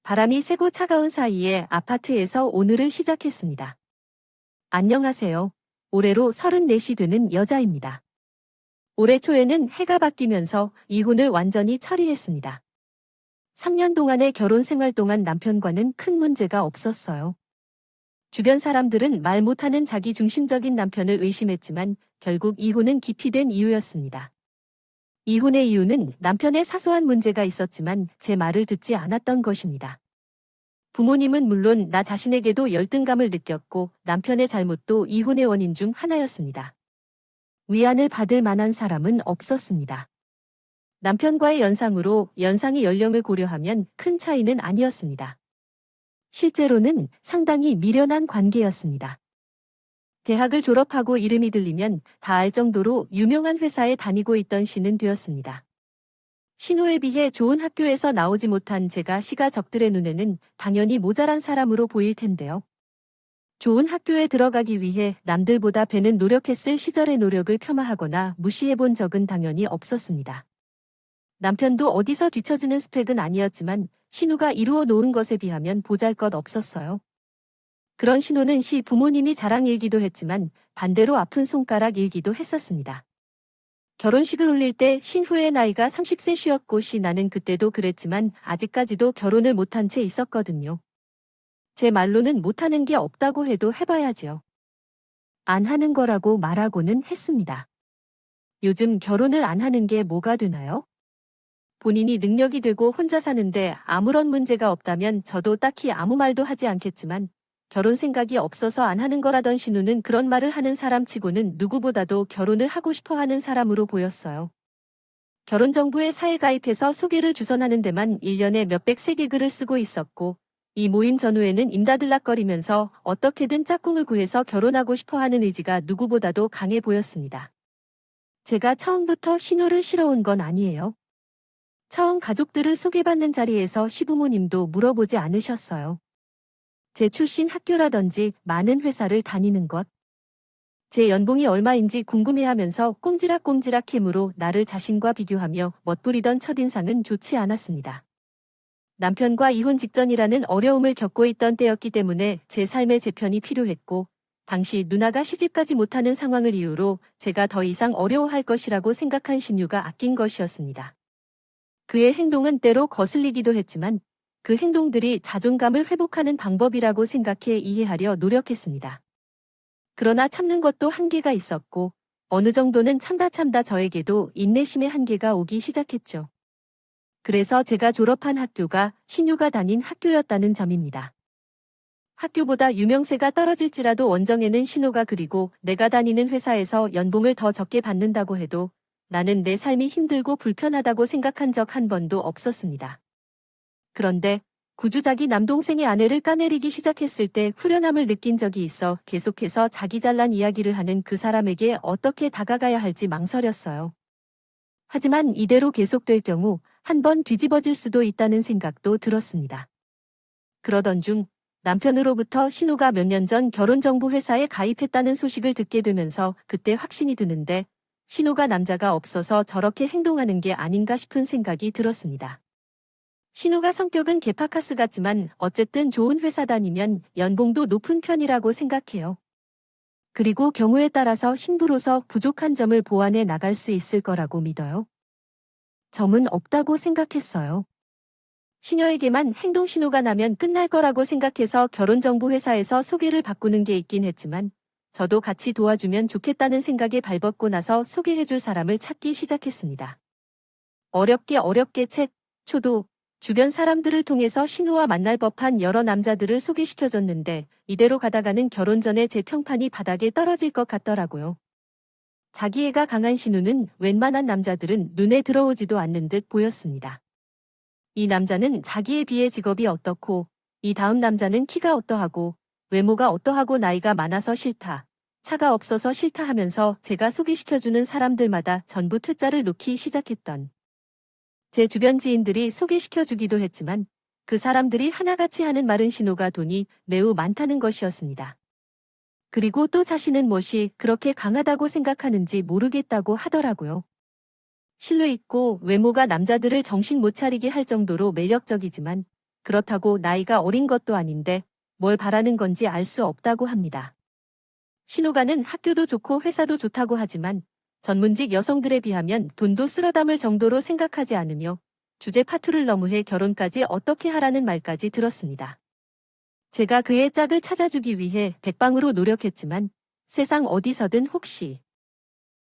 바람이 세고 차가운 사이에 아파트에서 오늘을 시작했습니다. 안녕하세요. 올해로 34이 되는 여자입니다. 올해 초에는 해가 바뀌면서 이혼을 완전히 처리했습니다. 3년 동안의 결혼 생활 동안 남편과는 큰 문제가 없었어요. 주변 사람들은 말 못하는 자기 중심적인 남편을 의심했지만 결국 이혼은 기피된 이유였습니다. 이혼의 이유는 남편의 사소한 문제가 있었지만 제 말을 듣지 않았던 것입니다. 부모님은 물론 나 자신에게도 열등감을 느꼈고 남편의 잘못도 이혼의 원인 중 하나였습니다. 위안을 받을 만한 사람은 없었습니다. 남편과의 연상이 연령을 고려하면 큰 차이는 아니었습니다. 실제로는 상당히 미련한 관계였습니다. 대학을 졸업하고 이름이 들리면 다 알 정도로 유명한 회사에 다니고 있던 신은 되었습니다. 신호에 비해 좋은 학교에서 나오지 못한 제가 시가 적들의 눈에는 당연히 모자란 사람으로 보일 텐데요. 좋은 학교에 들어가기 위해 남들보다 배는 노력했을 시절의 노력을 폄하하거나 무시해본 적은 당연히 없었습니다. 남편도 어디서 뒤처지는 스펙은 아니었지만 신우가 이루어 놓은 것에 비하면 보잘것 없었어요. 그런 신우는 시 부모님이 자랑일기도 했지만 반대로 아픈 손가락 일기도 했었습니다. 결혼식을 올릴 때 신후의 나이가 30세 쉬었고 나는 그때도 그랬지만 아직까지도 결혼을 못한 채 있었거든요. 제 말로는 못하는 게 없다고 해도 해봐야지요. 안 하는 거라고 말하고는 했습니다. 요즘 결혼을 안 하는 게 뭐가 되나요? 본인이 능력이 되고 혼자 사는데 아무런 문제가 없다면 저도 딱히 아무 말도 하지 않겠지만 결혼 생각이 없어서 안 하는 거라던 신우는 그런 말을 하는 사람 치고는 누구보다도 결혼을 하고 싶어 하는 사람으로 보였어요. 결혼정보에 사에 가입해서 소개를 주선하는 데만 1년에 몇백 세개 글을 쓰고 있었고 이 모임 전후에는 임다들락거리면서 어떻게든 짝꿍을 구해서 결혼하고 싶어 하는 의지가 누구보다도 강해 보였습니다. 제가 처음부터 신우를 싫어온 건 아니에요. 처음 가족들을 소개받는 자리에서 시부모님도 물어보지 않으셨어요. 제 출신 학교라든지 많은 회사를 다니는 것. 제 연봉이 얼마인지 궁금해하면서 꼼지락꼼지락 캠으로 나를 자신과 비교하며 멋부리던 첫인상은 좋지 않았습니다. 남편과 이혼 직전이라는 어려움을 겪고 있던 때였기 때문에 제 삶의 재편이 필요했고 당시 누나가 시집가지 못하는 상황을 이유로 제가 더 이상 어려워할 것이라고 생각한 신유가 아낀 것이었습니다. 그의 행동은 때로 거슬리기도 했지만 그 행동들이 자존감을 회복하는 방법이라고 생각해 이해하려 노력했습니다. 그러나 참는 것도 한계가 있었고 어느 정도는 참다 저에게도 인내심의 한계가 오기 시작했죠. 그래서 제가 졸업한 학교가 신유가 다닌 학교였다는 점입니다. 학교보다 유명세가 떨어질지라도 원정에는 신우가 그리고 내가 다니는 회사에서 연봉을 더 적게 받는다고 해도 나는 내 삶이 힘들고 불편하다고 생각한 적 한 번도 없었습니다. 그런데 구주작이 남동생의 아내를 까내리기 시작했을 때 후련함을 느낀 적이 있어 계속해서 자기 잘난 이야기를 하는 그 사람에게 어떻게 다가가야 할지 망설였어요. 하지만 이대로 계속될 경우 한 번 뒤집어질 수도 있다는 생각도 들었습니다. 그러던 중 남편으로부터 신우가 몇 년 전 결혼정보회사에 가입했다는 소식을 듣게 되면서 그때 확신이 드는데 신우가 남자가 없어서 저렇게 행동하는 게 아닌가 싶은 생각이 들었습니다. 신우가 성격은 개파카스 같지만 어쨌든 좋은 회사 다니면 연봉도 높은 편이라고 생각해요. 그리고 경우에 따라서 신부로서 부족한 점을 보완해 나갈 수 있을 거라고 믿어요. 점은 없다고 생각했어요. 시녀에게만 행동 신호가 나면 끝날 거라고 생각해서 결혼정보회사에서 소개를 바꾸는 게 있긴 했지만 저도 같이 도와주면 좋겠다는 생각에 발벗고 나서 소개해줄 사람을 찾기 시작했습니다. 어렵게 초도 주변 사람들을 통해서 신우와 만날 법한 여러 남자들을 소개시켜줬는데 이대로 가다가는 결혼 전에 제 평판이 바닥에 떨어질 것 같더라고요. 자기애가 강한 신우는 웬만한 남자들은 눈에 들어오지도 않는 듯 보였습니다. 이 남자는 자기에 비해 직업이 어떻고 이 다음 남자는 키가 어떠하고 외모가 어떠하고 나이가 많아서 싫다. 차가 없어서 싫다 하면서 제가 소개시켜주는 사람들마다 전부 퇴짜를 놓기 시작했던 제 주변 지인들이 소개시켜주기도 했지만 그 사람들이 하나같이 하는 말은 신우가 돈이 매우 많다는 것이었습니다. 그리고 또 자신은 무엇이 그렇게 강하다고 생각하는지 모르겠다고 하더라고요. 실루 있고 외모가 남자들을 정신 못 차리게 할 정도로 매력적이지만 그렇다고 나이가 어린 것도 아닌데 뭘 바라는 건지 알 수 없다고 합니다. 신호가는 학교도 좋고 회사도 좋다고 하지만 전문직 여성들에 비하면 돈도 쓸어 담을 정도로 생각하지 않으며 주제 파투를 너무해 결혼까지 어떻게 하라는 말까지 들었습니다. 제가 그의 짝을 찾아주기 위해 백방으로 노력했지만 세상 어디서든 혹시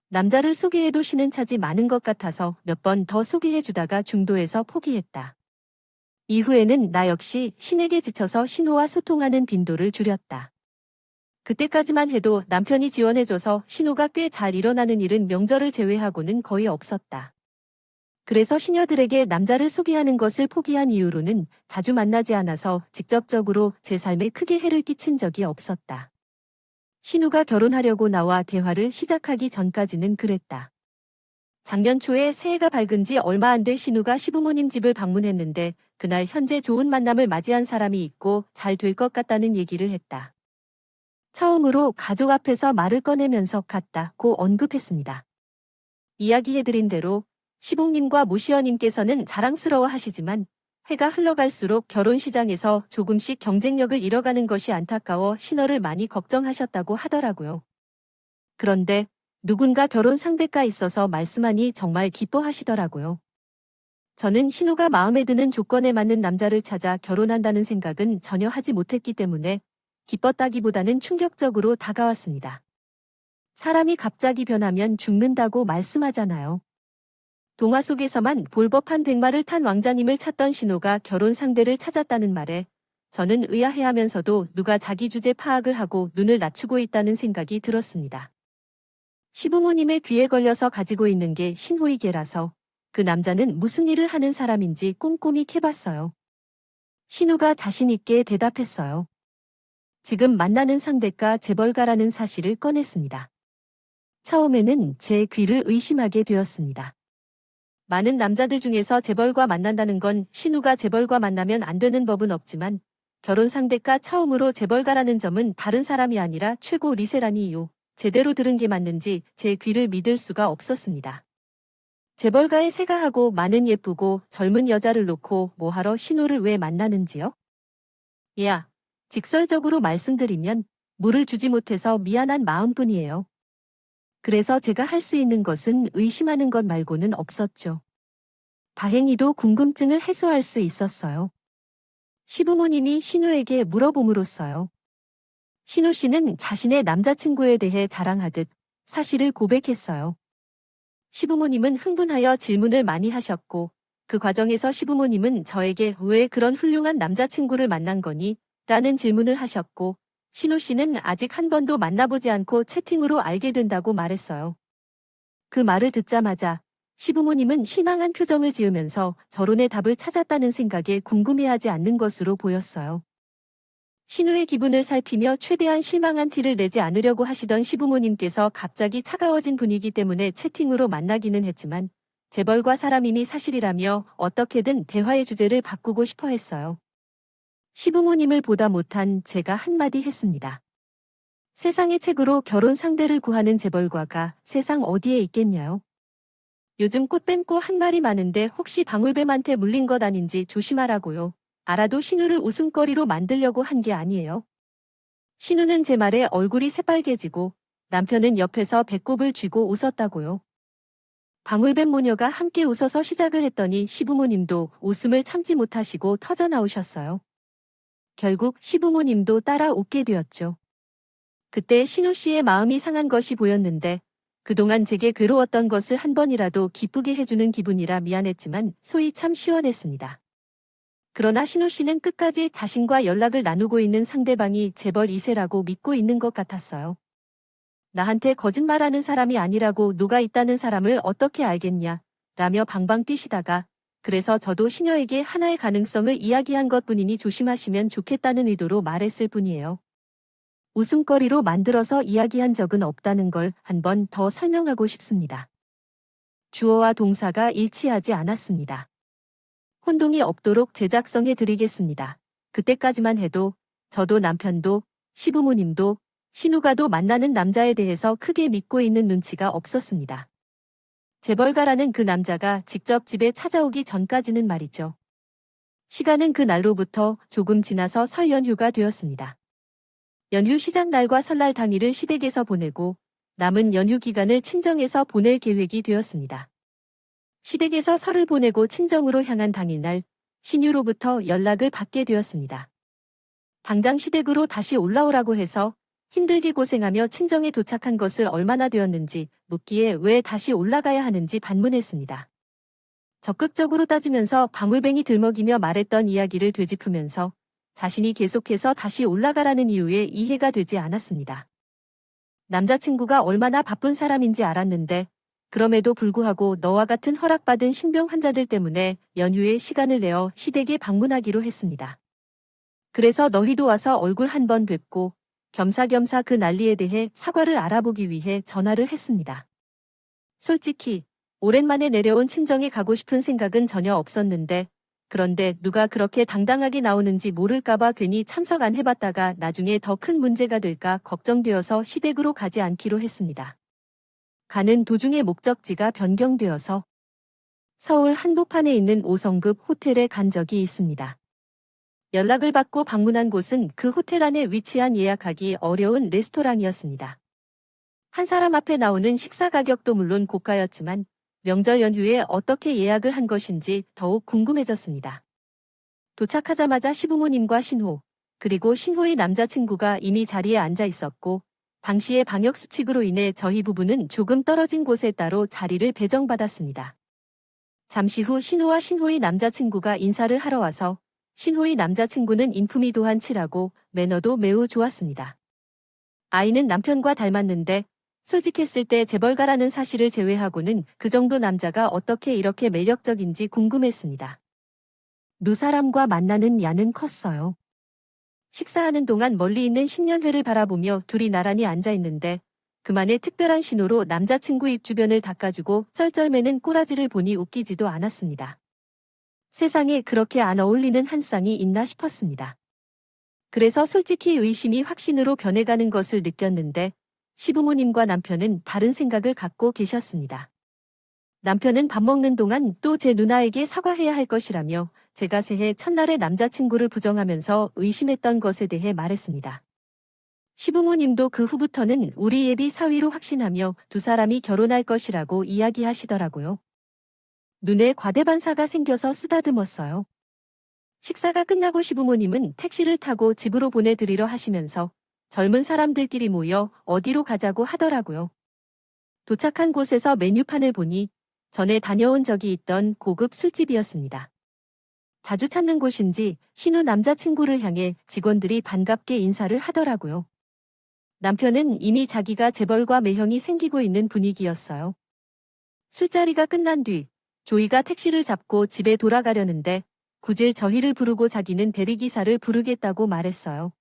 남자를 소개해도 쉬는 차지 많은 것 같아서 몇 번 더 소개해주다가 중도에서 포기했다. 이후에는 나 역시 신에게 지쳐서 신호와 소통하는 빈도를 줄였다. 그때까지만 해도 남편이 지원해줘서 신호가 꽤 잘 일어나는 일은 명절을 제외하고는 거의 없었다. 그래서 시녀들에게 남자를 소개하는 것을 포기한 이유로는 자주 만나지 않아서 직접적으로 제 삶에 크게 해를 끼친 적이 없었다. 신우가 결혼하려고 나와 대화를 시작하기 전까지는 그랬다. 작년 초에 새해가 밝은 지 얼마 안 돼 신우가 시부모님 집을 방문했는데 그날 현재 좋은 만남을 맞이한 사람이 있고 잘 될 것 같다는 얘기를 했다. 처음으로 가족 앞에서 말을 꺼내면서 같다고 언급했습니다. 이야기해드린 대로 시봉님과 모시어님께서는 자랑스러워 하시지만 해가 흘러갈수록 결혼 시장에서 조금씩 경쟁력을 잃어가는 것이 안타까워 신호를 많이 걱정하셨다고 하더라고요. 그런데 누군가 결혼 상대가 있어서 말씀하니 정말 기뻐하시더라고요. 저는 신호가 마음에 드는 조건에 맞는 남자를 찾아 결혼한다는 생각은 전혀 하지 못했기 때문에 기뻤다기보다는 충격적으로 다가왔습니다. 사람이 갑자기 변하면 죽는다고 말씀하잖아요. 동화 속에서만 볼 법한 백마를 탄 왕자님을 찾던 신호가 결혼 상대를 찾았다는 말에 저는 의아해하면서도 누가 자기 주제 파악을 하고 눈을 낮추고 있다는 생각이 들었습니다. 시부모님의 귀에 걸려서 가지고 있는 게 신호이계라서 그 남자는 무슨 일을 하는 사람인지 꼼꼼히 캐봤어요. 신호가 자신있게 대답했어요. 지금 만나는 상대가 재벌가라는 사실을 꺼냈습니다. 처음에는 제 귀를 의심하게 되었습니다. 많은 남자들 중에서 재벌과 만난다는 건 신우가 재벌과 만나면 안 되는 법은 없지만 결혼 상대가 처음으로 재벌가라는 점은 다른 사람이 아니라 최고 리세라니요. 제대로 들은 게 맞는지 제 귀를 믿을 수가 없었습니다. 재벌가에 세가하고 많은 예쁘고 젊은 여자를 놓고 뭐하러 신우를 왜 만나는지요? 야, 직설적으로 말씀드리면 물을 주지 못해서 미안한 마음뿐이에요. 그래서 제가 할 수 있는 것은 의심하는 것 말고는 없었죠. 다행히도 궁금증을 해소할 수 있었어요. 시부모님이 신우에게 물어봄으로써요. 신우 씨는 자신의 남자친구에 대해 자랑하듯 사실을 고백했어요. 시부모님은 흥분하여 질문을 많이 하셨고 그 과정에서 시부모님은 저에게 왜 그런 훌륭한 남자친구를 만난 거니? 라는 질문을 하셨고 신우 씨는 아직 한 번도 만나보지 않고 채팅으로 알게 된다고 말했어요. 그 말을 듣자마자 시부모님은 실망한 표정을 지으면서 저론의 답을 찾았다는 생각에 궁금해하지 않는 것으로 보였어요. 신우의 기분을 살피며 최대한 실망한 티를 내지 않으려고 하시던 시부모님께서 갑자기 차가워진 분위기 때문에 채팅으로 만나기는 했지만 재벌과 사람임이 사실이라며 어떻게든 대화의 주제를 바꾸고 싶어 했어요. 시부모님을 보다 못한 제가 한마디 했습니다. 세상의 책으로 결혼 상대를 구하는 재벌과가 세상 어디에 있겠냐요? 요즘 꽃뱀꼬 한 마리 많은데 혹시 방울뱀한테 물린 것 아닌지 조심하라고요. 알아도 신우를 웃음거리로 만들려고 한 게 아니에요. 신우는 제 말에 얼굴이 새빨개지고 남편은 옆에서 배꼽을 쥐고 웃었다고요. 방울뱀 모녀가 함께 웃어서 시작을 했더니 시부모님도 웃음을 참지 못하시고 터져나오셨어요. 결국 시부모님도 따라 웃게 되었죠. 그때 신우 씨의 마음이 상한 것이 보였는데 그동안 제게 괴로웠던 것을 한 번이라도 기쁘게 해주는 기분이라 미안했지만 속이 참 시원했습니다. 그러나 신우 씨는 끝까지 자신과 연락을 나누고 있는 상대방이 재벌 2세라고 믿고 있는 것 같았어요. 나한테 거짓말하는 사람이 아니라고 누가 있다는 사람을 어떻게 알겠냐 라며 방방 뛰시다가 그래서 저도 시녀에게 하나의 가능성을 이야기한 것뿐이니 조심하시면 좋겠다는 의도로 말했을 뿐이에요. 웃음거리로 만들어서 이야기한 적은 없다는 걸 한 번 더 설명하고 싶습니다. 주어와 동사가 일치하지 않았습니다. 혼동이 없도록 재작성해 드리겠습니다. 그때까지만 해도 저도 남편도 시부모님도 신우가도 만나는 남자에 대해서 크게 믿고 있는 눈치가 없었습니다. 재벌가라는 그 남자가 직접 집에 찾아오기 전까지는 말이죠. 시간은 그 날로부터 조금 지나서 설 연휴가 되었습니다. 연휴 시작 날과 설날 당일을 시댁에서 보내고 남은 연휴 기간을 친정에서 보낼 계획이 되었습니다. 시댁에서 설을 보내고 친정으로 향한 당일날 신유로부터 연락을 받게 되었습니다. 당장 시댁으로 다시 올라오라고 해서 힘들게 고생하며 친정에 도착한 것을 얼마나 되었는지 묻기에 왜 다시 올라가야 하는지 반문했습니다. 적극적으로 따지면서 방울뱅이 들먹이며 말했던 이야기를 되짚으면서 자신이 계속해서 다시 올라가라는 이유에 이해가 되지 않았습니다. 남자친구가 얼마나 바쁜 사람인지 알았는데 그럼에도 불구하고 너와 같은 허락받은 신병 환자들 때문에 연휴에 시간을 내어 시댁에 방문하기로 했습니다. 그래서 너희도 와서 얼굴 한번 뵙고 겸사겸사 그 난리에 대해 사과를 알아보기 위해 전화를 했습니다. 솔직히 오랜만에 내려온 친정에 가고 싶은 생각은 전혀 없었는데 그런데 누가 그렇게 당당하게 나오는지 모를까봐 괜히 참석 안 해봤다가 나중에 더 큰 문제가 될까 걱정되어서 시댁으로 가지 않기로 했습니다. 가는 도중에 목적지가 변경되어서 서울 한복판에 있는 5성급 호텔에 간 적이 있습니다. 연락을 받고 방문한 곳은 그 호텔 안에 위치한 예약하기 어려운 레스토랑이었습니다. 한 사람 앞에 나오는 식사 가격도 물론 고가였지만 명절 연휴에 어떻게 예약을 한 것인지 더욱 궁금해졌습니다. 도착하자마자 시부모님과 신호, 그리고 신호의 남자친구가 이미 자리에 앉아 있었고 당시의 방역수칙으로 인해 저희 부부는 조금 떨어진 곳에 따로 자리를 배정받았습니다. 잠시 후 신호와 신호의 남자친구가 인사를 하러 와서 신호의 남자친구는 인품이 도한치라고 매너도 매우 좋았습니다. 아이는 남편과 닮았는데 솔직했을 때 재벌가라는 사실을 제외하고는 그 정도 남자가 어떻게 이렇게 매력적인지 궁금했습니다. 누 사람과 만나는 야는 컸어요. 식사하는 동안 멀리 있는 신년회를 바라보며 둘이 나란히 앉아 있는데 그만의 특별한 신호로 남자친구 입 주변을 닦아주고 쩔쩔매는 꼬라지를 보니 웃기지도 않았습니다. 세상에 그렇게 안 어울리는 한 쌍이 있나 싶었습니다. 그래서 솔직히 의심이 확신으로 변해가는 것을 느꼈는데 시부모님과 남편은 다른 생각을 갖고 계셨습니다. 남편은 밥 먹는 동안 또 제 누나에게 사과해야 할 것이라며 제가 새해 첫날에 남자친구를 부정하면서 의심했던 것에 대해 말했습니다. 시부모님도 그 후부터는 우리 예비 사위로 확신하며 두 사람이 결혼할 것이라고 이야기하시더라고요. 눈에 과대반사가 생겨서 쓰다듬었어요. 식사가 끝나고 시부모님은 택시를 타고 집으로 보내드리려 하시면서 젊은 사람들끼리 모여 어디로 가자고 하더라고요. 도착한 곳에서 메뉴판을 보니 전에 다녀온 적이 있던 고급 술집이었습니다. 자주 찾는 곳인지 신우 남자친구를 향해 직원들이 반갑게 인사를 하더라고요. 남편은 이미 자기가 재벌과 매형이 생기고 있는 분위기였어요. 술자리가 끝난 뒤 조이가 택시를 잡고 집에 돌아가려는데 굳이 저희를 부르고 자기는 대리기사를 부르겠다고 말했어요.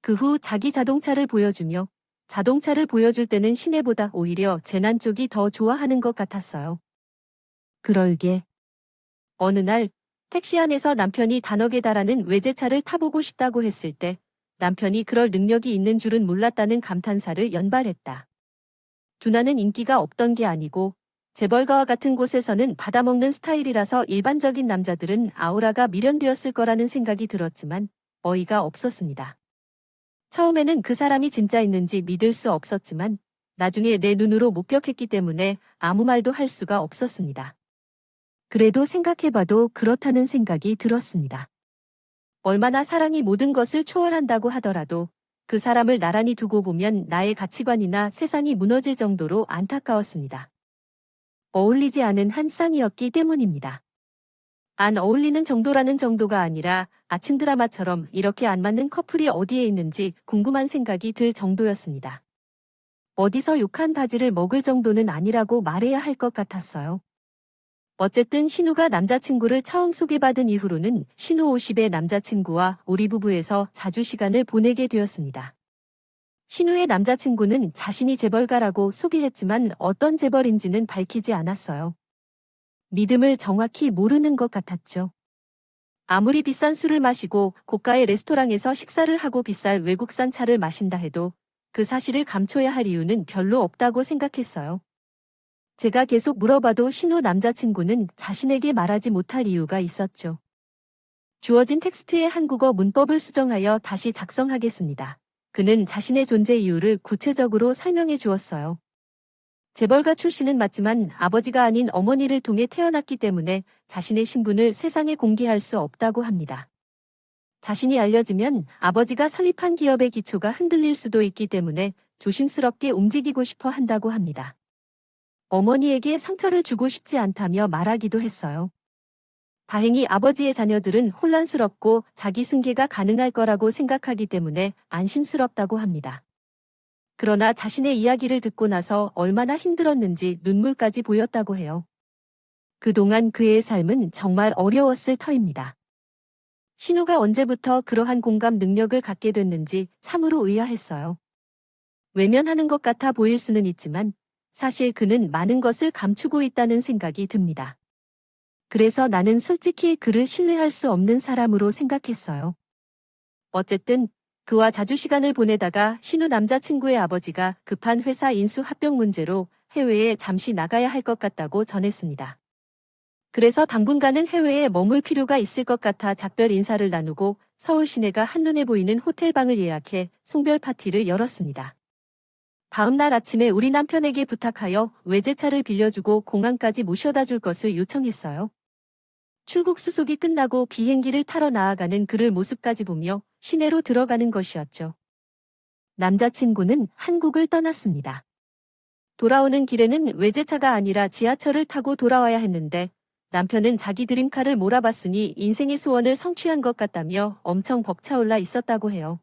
그 후 자기 자동차를 보여주며 자동차를 보여줄 때는 시내보다 오히려 재난 쪽이 더 좋아하는 것 같았어요. 그럴게. 어느 날 택시 안에서 남편이 단억에 달하는 외제차를 타보고 싶다고 했을 때 남편이 그럴 능력이 있는 줄은 몰랐다는 감탄사를 연발했다. 두나는 인기가 없던 게 아니고 재벌가와 같은 곳에서는 받아먹는 스타일이라서 일반적인 남자들은 아우라가 미련되었을 거라는 생각이 들었지만 어이가 없었습니다. 처음에는 그 사람이 진짜 있는지 믿을 수 없었지만 나중에 내 눈으로 목격했기 때문에 아무 말도 할 수가 없었습니다. 그래도 생각해봐도 그렇다는 생각이 들었습니다. 얼마나 사랑이 모든 것을 초월한다고 하더라도 그 사람을 나란히 두고 보면 나의 가치관이나 세상이 무너질 정도로 안타까웠습니다. 어울리지 않은 한 쌍이었기 때문입니다. 안 어울리는 정도라는 정도가 아니라 아침 드라마처럼 이렇게 안 맞는 커플이 어디에 있는지 궁금한 생각이 들 정도였습니다. 어디서 욕한 바지를 먹을 정도는 아니라고 말해야 할 것 같았어요. 어쨌든 신우가 남자친구를 처음 소개받은 이후로는 신우 50의 남자친구와 우리 부부에서 자주 시간을 보내게 되었습니다. 신우의 남자친구는 자신이 재벌가라고 소개했지만 어떤 재벌인지는 밝히지 않았어요. 믿음을 정확히 모르는 것 같았죠. 아무리 비싼 술을 마시고 고가의 레스토랑에서 식사를 하고 비쌀 외국산 차를 마신다 해도 그 사실을 감춰야 할 이유는 별로 없다고 생각했어요. 제가 계속 물어봐도 신우 남자친구는 자신에게 말하지 못할 이유가 있었죠. 주어진 텍스트의 한국어 문법을 수정하여 다시 작성하겠습니다. 그는 자신의 존재 이유를 구체적으로 설명해 주었어요. 재벌가 출신은 맞지만 아버지가 아닌 어머니를 통해 태어났기 때문에 자신의 신분을 세상에 공개할 수 없다고 합니다. 자신이 알려지면 아버지가 설립한 기업의 기초가 흔들릴 수도 있기 때문에 조심스럽게 움직이고 싶어 한다고 합니다. 어머니에게 상처를 주고 싶지 않다며 말하기도 했어요. 다행히 아버지의 자녀들은 혼란스럽고 자기 승계가 가능할 거라고 생각하기 때문에 안심스럽다고 합니다. 그러나 자신의 이야기를 듣고 나서 얼마나 힘들었는지 눈물까지 보였다고 해요. 그동안 그의 삶은 정말 어려웠을 터입니다. 신우가 언제부터 그러한 공감 능력을 갖게 됐는지 참으로 의아했어요. 외면하는 것 같아 보일 수는 있지만 사실 그는 많은 것을 감추고 있다는 생각이 듭니다. 그래서 나는 솔직히 그를 신뢰할 수 없는 사람으로 생각했어요. 어쨌든 그와 자주 시간을 보내다가 신우 남자친구의 아버지가 급한 회사 인수 합병 문제로 해외에 잠시 나가야 할 것 같다고 전했습니다. 그래서 당분간은 해외에 머물 필요가 있을 것 같아 작별 인사를 나누고 서울 시내가 한눈에 보이는 호텔방을 예약해 송별 파티를 열었습니다. 다음 날 아침에 우리 남편에게 부탁하여 외제차를 빌려주고 공항까지 모셔다 줄 것을 요청했어요. 출국 수속이 끝나고 비행기를 타러 나아가는 그를 모습까지 보며 시내로 들어가는 것이었죠. 남자친구는 한국을 떠났습니다. 돌아오는 길에는 외제차가 아니라 지하철을 타고 돌아와야 했는데 남편은 자기 드림카를 몰아봤으니 인생의 소원을 성취한 것 같다며 엄청 벅차올라 있었다고 해요.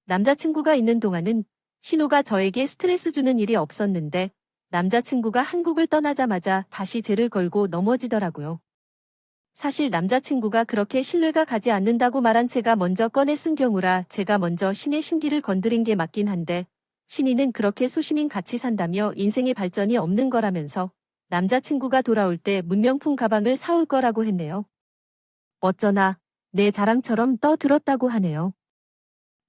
남자친구가 있는 동안은 신호가 저에게 스트레스 주는 일이 없었는데 남자친구가 한국을 떠나자마자 다시 죄를 걸고 넘어지더라고요. 사실 남자친구가 그렇게 신뢰가 가지 않는다고 말한 채가 먼저 꺼내 쓴 경우라 제가 먼저 신의 심기를 건드린 게 맞긴 한데 신이는 그렇게 소시민 같이 산다며 인생의 발전이 없는 거라면서 남자친구가 돌아올 때 문명품 가방을 사올 거라고 했네요. 어쩌나 내 자랑처럼 떠들었다고 하네요.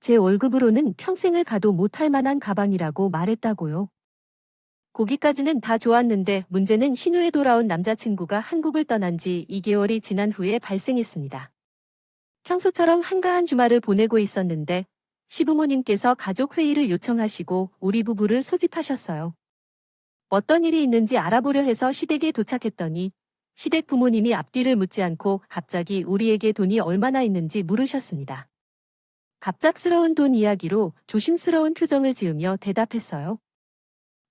제 월급으로는 평생을 가도 못할 만한 가방이라고 말했다고요. 거기까지는 다 좋았는데 문제는 신우에 돌아온 남자친구가 한국을 떠난 지 2개월이 지난 후에 발생했습니다. 평소처럼 한가한 주말을 보내고 있었는데 시부모님께서 가족 회의를 요청하시고 우리 부부를 소집하셨어요. 어떤 일이 있는지 알아보려 해서 시댁에 도착했더니 시댁 부모님이 앞뒤를 묻지 않고 갑자기 우리에게 돈이 얼마나 있는지 물으셨습니다. 갑작스러운 돈 이야기로 조심스러운 표정을 지으며 대답했어요.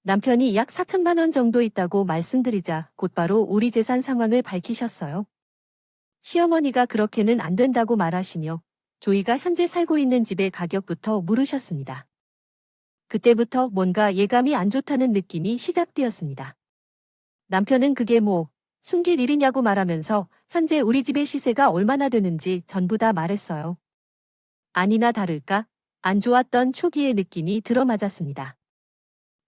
남편이 약 4천만 원 정도 있다고 말씀드리자 곧바로 우리 재산 상황을 밝히셨어요. 시어머니가 그렇게는 안 된다고 말하시며 조이가 현재 살고 있는 집의 가격부터 물으셨습니다. 그때부터 뭔가 예감이 안 좋다는 느낌이 시작되었습니다. 남편은 그게 뭐 숨길 일이냐고 말하면서 현재 우리 집의 시세가 얼마나 되는지 전부 다 말했어요. 아니나 다를까 안 좋았던 초기의 느낌이 들어맞았습니다.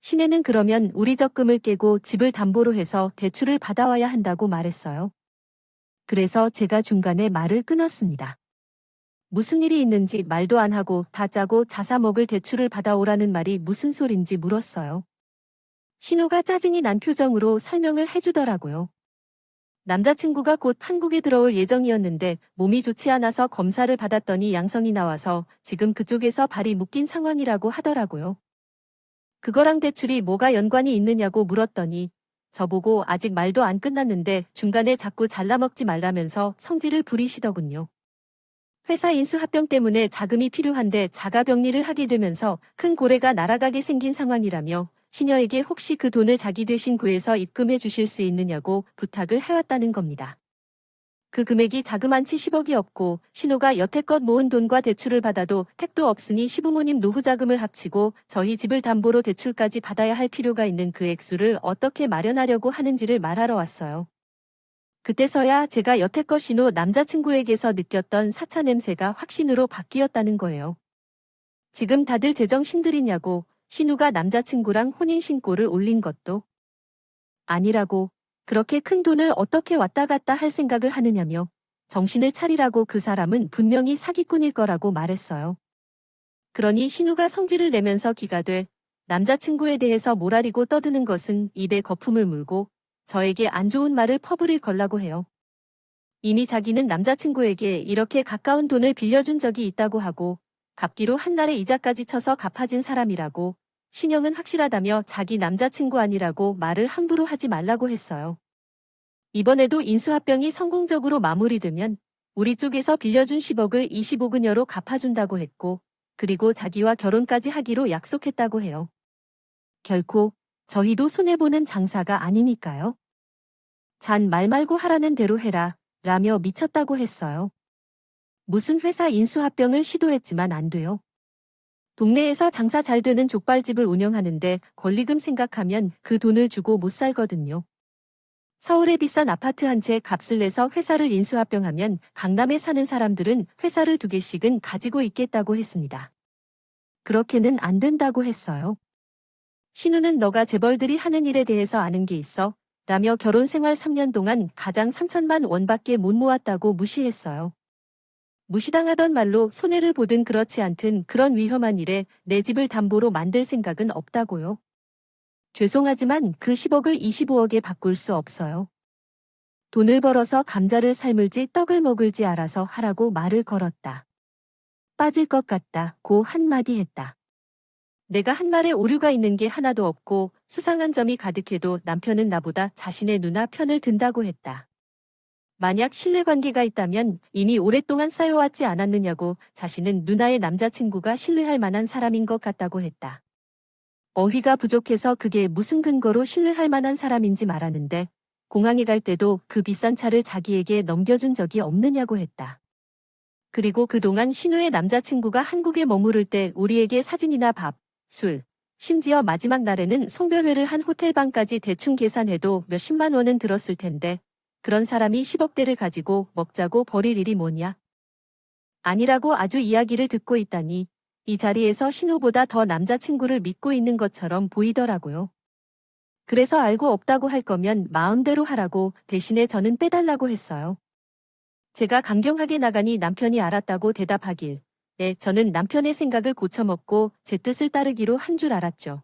시내는 그러면 우리 적금을 깨고 집을 담보로 해서 대출을 받아와야 한다고 말했어요. 그래서 제가 중간에 말을 끊었습니다. 무슨 일이 있는지 말도 안 하고 다 짜고 자사 먹을 대출을 받아오라는 말이 무슨 소린지 물었어요. 신호가 짜증이 난 표정으로 설명을 해주더라고요. 남자친구가 곧 한국에 들어올 예정이었는데 몸이 좋지 않아서 검사를 받았더니 양성이 나와서 지금 그쪽에서 발이 묶인 상황이라고 하더라고요. 그거랑 대출이 뭐가 연관이 있느냐고 물었더니 저보고 아직 말도 안 끝났는데 중간에 자꾸 잘라먹지 말라면서 성질을 부리시더군요. 회사 인수 합병 때문에 자금이 필요한데 자가격리를 하게 되면서 큰 고래가 날아가게 생긴 상황이라며 시녀에게 혹시 그 돈을 자기 대신 구해서 입금해 주실 수 있느냐고 부탁을 해왔다는 겁니다. 그 금액이 자그만치 10억이 없고 신호가 여태껏 모은 돈과 대출을 받아도 택도 없으니 시부모님 노후자금을 합치고 저희 집을 담보로 대출까지 받아야 할 필요가 있는 그 액수를 어떻게 마련하려고 하는지를 말하러 왔어요. 그때서야 제가 여태껏 신호 남자친구에게서 느꼈던 사차 냄새가 확신으로 바뀌었다는 거예요. 지금 다들 제정신들이냐고 신우가 남자친구랑 혼인신고를 올린 것도 아니라고 그렇게 큰 돈을 어떻게 왔다 갔다 할 생각을 하느냐며 정신을 차리라고 그 사람은 분명히 사기꾼일 거라고 말했어요. 그러니 신우가 성질을 내면서 기가 돼 남자친구에 대해서 모라리고 떠드는 것은 입에 거품을 물고 저에게 안 좋은 말을 퍼부릴 걸라고 해요. 이미 자기는 남자친구에게 이렇게 가까운 돈을 빌려준 적이 있다고 하고 갚기로 한날에 이자까지 쳐서 갚아진 사람이라고 신용은 확실하다며 자기 남자친구 아니라고 말을 함부로 하지 말라고 했어요. 이번에도 인수합병이 성공적으로 마무리되면 우리 쪽에서 빌려준 10억을 25금여로 갚아준다고 했고 그리고 자기와 결혼까지 하기로 약속했다고 해요. 결코 저희도 손해보는 장사가 아니니까요. 잔 말 말고 하라는 대로 해라 라며 미쳤다고 했어요. 무슨 회사 인수합병을 시도했지만 안 돼요. 동네에서 장사 잘 되는 족발집을 운영하는데 권리금 생각하면 그 돈을 주고 못 살거든요. 서울의 비싼 아파트 한 채 값을 내서 회사를 인수합병하면 강남에 사는 사람들은 회사를 2개씩은 가지고 있겠다고 했습니다. 그렇게는 안 된다고 했어요. 신우는 너가 재벌들이 하는 일에 대해서 아는 게 있어? 라며 결혼 생활 3년 동안 가장 3천만 원밖에 못 모았다고 무시했어요. 무시당하던 말로 손해를 보든 그렇지 않든 그런 위험한 일에 내 집을 담보로 만들 생각은 없다고요. 죄송하지만 그 10억을 25억에 바꿀 수 없어요. 돈을 벌어서 감자를 삶을지 떡을 먹을지 알아서 하라고 말을 걸었다. 빠질 것 같다 고 한마디 했다. 내가 한 말에 오류가 있는 게 하나도 없고 수상한 점이 가득해도 남편은 나보다 자신의 누나 편을 든다고 했다. 만약 신뢰관계가 있다면 이미 오랫동안 쌓여왔지 않았느냐고 자신은 누나의 남자친구가 신뢰할 만한 사람인 것 같다고 했다. 어휘가 부족해서 그게 무슨 근거로 신뢰할 만한 사람인지 말하는데 공항에 갈 때도 그 비싼 차를 자기에게 넘겨준 적이 없느냐고 했다. 그리고 그동안 신우의 남자친구가 한국에 머무를 때 우리에게 사진이나 밥, 술, 심지어 마지막 날에는 송별회를 한 호텔방까지 대충 계산해도 몇십만 원은 들었을 텐데 그런 사람이 10억대를 가지고 먹자고 버릴 일이 뭐냐? 아니라고 아주 이야기를 듣고 있다니 이 자리에서 신우보다 더 남자친구를 믿고 있는 것처럼 보이더라고요. 그래서 알고 없다고 할 거면 마음대로 하라고 대신에 저는 빼달라고 했어요. 제가 강경하게 나가니 남편이 알았다고 대답하길. 네, 저는 남편의 생각을 고쳐먹고 제 뜻을 따르기로 한 줄 알았죠.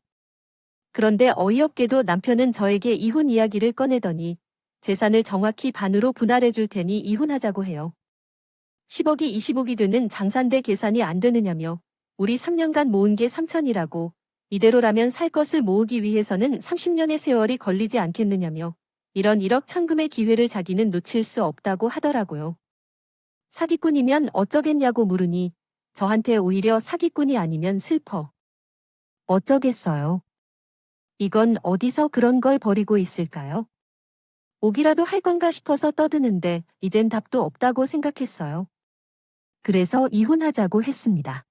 그런데 어이없게도 남편은 저에게 이혼 이야기를 꺼내더니 재산을 정확히 반으로 분할해 줄 테니 이혼하자고 해요. 10억이 20억이 되는 장산대 계산이 안 되느냐며 우리 3년간 모은 게 3천이라고 이대로라면 살 것을 모으기 위해서는 30년의 세월이 걸리지 않겠느냐며 이런 1억 천금의 기회를 자기는 놓칠 수 없다고 하더라고요. 사기꾼이면 어쩌겠냐고 물으니 저한테 오히려 사기꾼이 아니면 슬퍼. 어쩌겠어요. 이건 어디서 그런 걸 버리고 있을까요? 오기라도 할 건가 싶어서 떠드는데 이젠 답도 없다고 생각했어요. 그래서 이혼하자고 했습니다.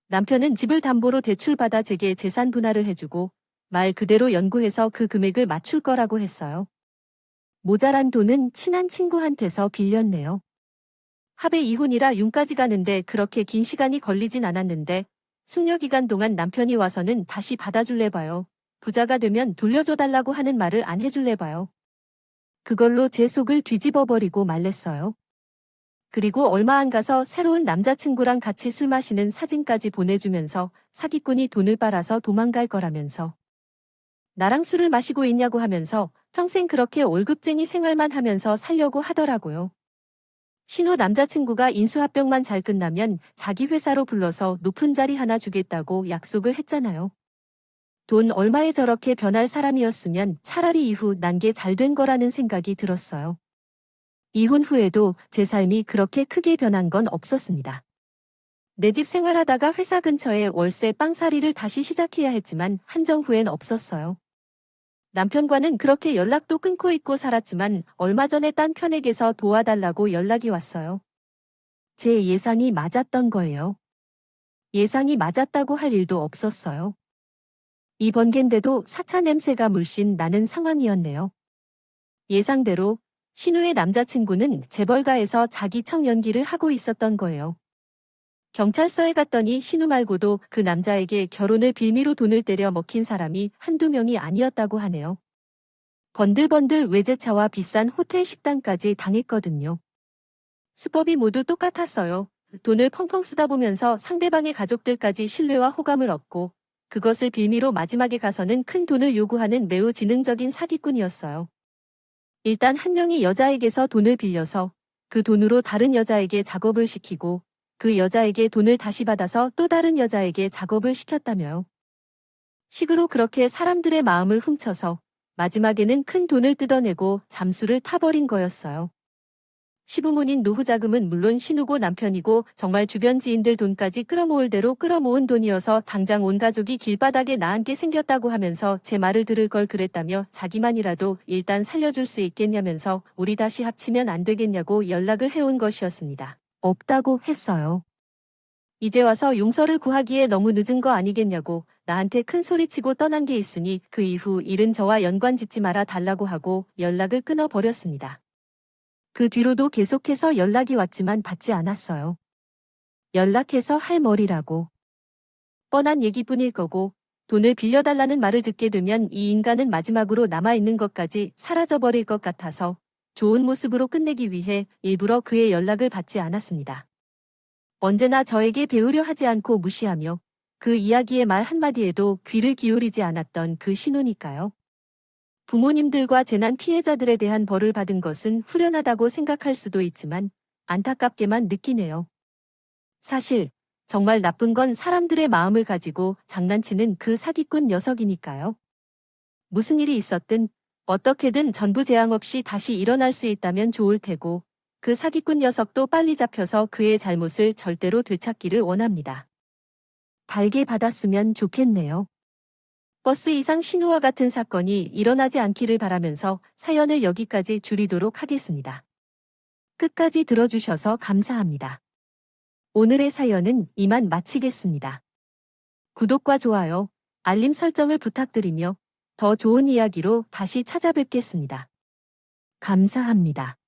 남편은 집을 담보로 대출받아 제게 재산 분할을 해주고 말 그대로 연구해서 그 금액을 맞출 거라고 했어요. 모자란 돈은 친한 친구한테서 빌렸네요. 합의 이혼이라 윤까지 가는데 그렇게 긴 시간이 걸리진 않았는데 숙려 기간 동안 남편이 와서는 다시 받아줄래 봐요. 부자가 되면 돌려줘달라고 하는 말을 안 해줄래 봐요. 그걸로 제 속을 뒤집어버리고 말랬어요. 그리고 얼마 안 가서 새로운 남자친구랑 같이 술 마시는 사진까지 보내주면서 사기꾼이 돈을 빨아서 도망갈 거라면서 나랑 술을 마시고 있냐고 하면서 평생 그렇게 월급쟁이 생활만 하면서 살려고 하더라고요. 신호 남자친구가 인수합병만 잘 끝나면 자기 회사로 불러서 높은 자리 하나 주겠다고 약속을 했잖아요. 돈 얼마에 저렇게 변할 사람이었으면 차라리 이후 난 게 잘 된 거라는 생각이 들었어요. 이혼 후에도 제 삶이 그렇게 크게 변한 건 없었습니다. 내 집 생활하다가 회사 근처에 월세 빵사리를 다시 시작해야 했지만 한정 후엔 없었어요. 남편과는 그렇게 연락도 끊고 있고 살았지만 얼마 전에 딴 편에게서 도와달라고 연락이 왔어요. 제 예상이 맞았던 거예요. 예상이 맞았다고 할 일도 없었어요. 이 번개인데도 사차 냄새가 물씬 나는 상황이었네요. 예상대로 신우의 남자친구는 재벌가에서 자기 청년기를 하고 있었던 거예요. 경찰서에 갔더니 신우 말고도 그 남자에게 결혼을 빌미로 돈을 때려 먹힌 사람이 한두 명이 아니었다고 하네요. 번들번들 외제차와 비싼 호텔 식당까지 당했거든요. 수법이 모두 똑같았어요. 돈을 펑펑 쓰다 보면서 상대방의 가족들까지 신뢰와 호감을 얻고 그것을 빌미로 마지막에 가서는 큰 돈을 요구하는 매우 지능적인 사기꾼이었어요. 일단 한 명이 여자에게서 돈을 빌려서 그 돈으로 다른 여자에게 작업을 시키고 그 여자에게 돈을 다시 받아서 또 다른 여자에게 작업을 시켰다며요. 식으로 그렇게 사람들의 마음을 훔쳐서 마지막에는 큰 돈을 뜯어내고 잠수를 타버린 거였어요. 시부모님 노후 자금은 물론 신우고 남편이고 정말 주변 지인들 돈까지 끌어모을 대로 끌어모은 돈이어서 당장 온 가족이 길바닥에 나앉게 생겼다고 하면서 제 말을 들을 걸 그랬다며 자기만이라도 일단 살려줄 수 있겠냐면서 우리 다시 합치면 안 되겠냐고 연락을 해온 것이었습니다. 없다고 했어요. 이제 와서 용서를 구하기에 너무 늦은 거 아니겠냐고 나한테 큰 소리치고 떠난 게 있으니 그 이후 일은 저와 연관 짓지 말아 달라고 하고 연락을 끊어버렸습니다. 그 뒤로도 계속해서 연락이 왔지만 받지 않았어요. 연락해서 할 머리라고. 뻔한 얘기뿐일 거고 돈을 빌려달라는 말을 듣게 되면 이 인간은 마지막으로 남아있는 것까지 사라져버릴 것 같아서 좋은 모습으로 끝내기 위해 일부러 그의 연락을 받지 않았습니다. 언제나 저에게 배우려 하지 않고 무시하며 그 이야기의 말 한마디에도 귀를 기울이지 않았던 그 신우니까요. 부모님들과 재난 피해자들에 대한 벌을 받은 것은 후련하다고 생각할 수도 있지만 안타깝게만 느끼네요. 사실 정말 나쁜 건 사람들의 마음을 가지고 장난치는 그 사기꾼 녀석이니까요. 무슨 일이 있었든 어떻게든 전부 재앙 없이 다시 일어날 수 있다면 좋을 테고 그 사기꾼 녀석도 빨리 잡혀서 그의 잘못을 절대로 되찾기를 원합니다. 달게 받았으면 좋겠네요. 버스 이상 신우와 같은 사건이 일어나지 않기를 바라면서 사연을 여기까지 줄이도록 하겠습니다. 끝까지 들어주셔서 감사합니다. 오늘의 사연은 이만 마치겠습니다. 구독과 좋아요, 알림 설정을 부탁드리며 더 좋은 이야기로 다시 찾아뵙겠습니다. 감사합니다.